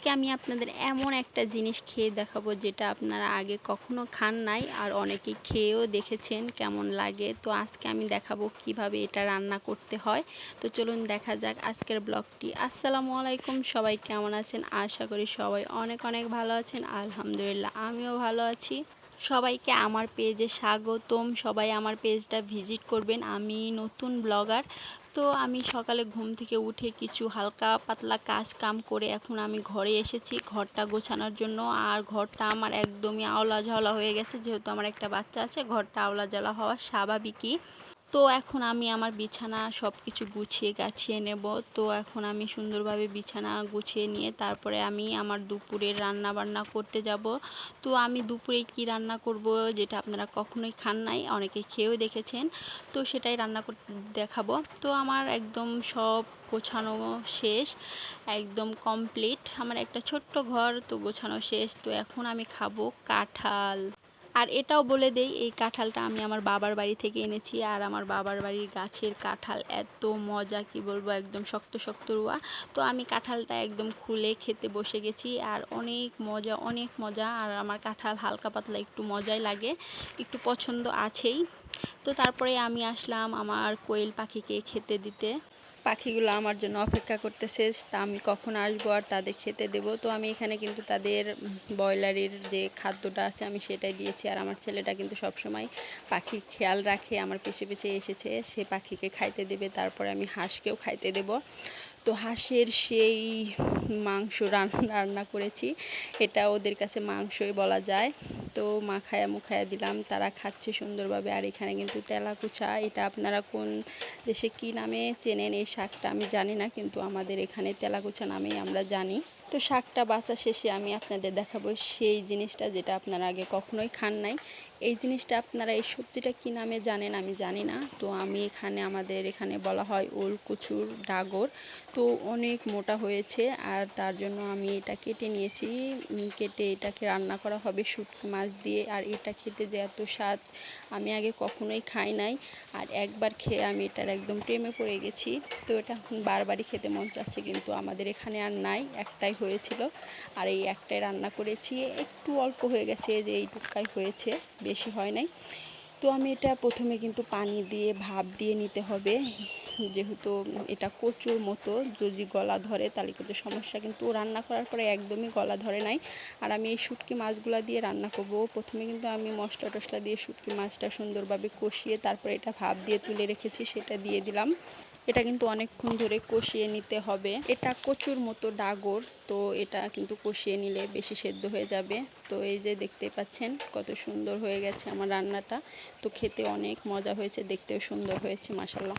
আজকে আমি আপনাদের এমন একটা জিনিস খেয়ে দেখাবো যেটা আপনারা আগে কখনো খান নাই আর অনেকেই খেয়েও দেখেছেন কেমন লাগে। তো আজকে আমি দেখাবো কিভাবে এটা রান্না করতে হয়। তো চলুন দেখা যাক আজকের ব্লগটি। আসসালামু আলাইকুম, সবাই কেমন আছেন? আশা করি সবাই অনেক অনেক ভালো আছেন। আলহামদুলিল্লাহ আমিও ভালো আছি। সবাইকে আমার পেজে স্বাগতম। সবাই আমার পেজটা ভিজিট করবেন। আমি নতুন ব্লগার। তো আমি সকালে ঘুম থেকে উঠে কিছু হালকা পাতলা কাজ কাম করে এখন আমি ঘরে এসেছি ঘরটা গোছানোর জন্য। আর ঘরটা আমার একদমই আওলা ঝাওলা হয়ে গেছে, যেহেতু আমার একটা বাচ্চা আছে ঘরটা আওলা ঝাওলা হওয়া স্বাভাবিকই। তো এখন আমি আমার বিছানা সব কিছু গুছিয়ে গাছিয়ে নেব। তো এখন আমি সুন্দরভাবে বিছানা গুছিয়ে নিয়ে তারপরে আমি আমার দুপুরের রান্না বান্না করতে যাব। তো আমি দুপুরে কি রান্না করব যেটা আপনারা কখনোই খান নাই, অনেকে খেয়েও দেখেছেন, তো সেটাই রান্না করতে দেখাবো। তো আমার একদম সব গোছানো শেষ, একদম কমপ্লিট। আমার একটা ছোট্ট ঘর, তো গোছানো শেষ। তো এখন আমি খাবো কাঁঠাল। আর এটাও বলে দেই, এই কাঁঠালটা আমি আমার বাবার বাড়ি থেকে এনেছি। আর আমার বাবার বাড়ির গাছের কাঁঠাল এত মজা, কি বলবো, একদম শক্ত শক্ত রুয়া। তো আমি কাঁঠালটা একদম খুলে খেতে বসে গেছি। আর অনেক মজা, অনেক মজা। আর আমার কাঁঠাল হালকা পাতলা একটু মজাই লাগে, একটু পছন্দ আছেই। তো তারপরে আমি আসলাম আমার কোয়েল পাখিকে খেতে দিতে। পাখিগুলো আমার জন্য অপেক্ষা করতেছে, তা আমি কখন আসবো আর তাদের খেতে দেব। তো আমি এখানে কিন্তু তাদের ব্রয়লারের যে খাদ্যটা আছে আমি সেটাই দিয়েছি। আর আমার ছেলেটা কিন্তু সবসময় পাখির খেয়াল রাখে, আমার পিছে পিছে এসেছে, সে পাখিকে খাইতে দেবে। তারপরে আমি হাঁসকেও খাইতে দেব। তো হাঁসের সেই মাংস রান্না করেছি, এটা ওদের কাছে মাংসই বলা যায়। তো মাখায়া মুখায়া দিলাম, তারা খাচ্ছে সুন্দরভাবে। আর এখানে কিন্তু তেলাকুচা, এটা আপনারা কোন দেশে কি নামে চেনেন এই শাকটা আমি জানি না, কিন্তু আমাদের এখানে তেলাকুচা নামেই আমরা জানি। তো শাকটা বাছা শেষে আমি আপনাদের দেখাবো সেই জিনিসটা যেটা আপনারা আগে কখনোই খান নাই। এই জিনিসটা আপনারা, এই সবজিটা কি নামে জানেন আমি জানি না। তো আমি এখানে, আমাদের এখানে বলা হয় ওল কচুর ডাগর। তো অনেক মোটা হয়েছে, আর তার জন্য আমি এটা কেটে নিয়েছি। কেটে এটাকে রান্না করা হবে শুটকি মাছ দিয়ে। আর এটা খেতে যে এত স্বাদ, আমি আগে কখনোই খাই নাই। আর একবার খেয়ে আমি এটার একদম প্রেমে পড়ে গেছি। তো এটা বারবারই খেতে মন চাচ্ছে, কিন্তু আমাদের এখানে আর নাই, একটাই হয়েছিল। আর এই একটাই রান্না করেছি, একটু অল্প হয়ে গেছে, যে এইটুকাই হয়েছে, বেশি হয় নাই। তো আমি এটা প্রথমে কিন্তু পানি দিয়ে ভাপ দিয়ে নিতে হবে, যেহেতু এটা কচুর মতো, যদি গলা ধরে তাহলে কিন্তু সমস্যা, কিন্তু রান্না করার পরে একদমই গলা ধরে নাই। আর আমি এই শুটকি মাছগুলো দিয়ে রান্না করব। প্রথমে কিন্তু আমি মশলা টশলা দিয়ে শুটকি মাছটা সুন্দরভাবে কষিয়ে তারপরে এটা ভাপ দিয়ে তুলে রেখেছি, সেটা দিয়ে দিলাম। এটা কিন্তু অনেকক্ষণ ধরে কষিয়ে নিতে হবে। এটা কচুর মতো ডাগর, তো এটা কিন্তু কষিয়ে নিলে বেশি সেদ্ধ হয়ে যাবে। তো এই যে দেখতে পাচ্ছেন কত সুন্দর হয়ে গেছে আমার রান্নাটা। তো খেতে অনেক মজা হয়েছে, দেখতেও সুন্দর হয়েছে, মাশাআল্লাহ।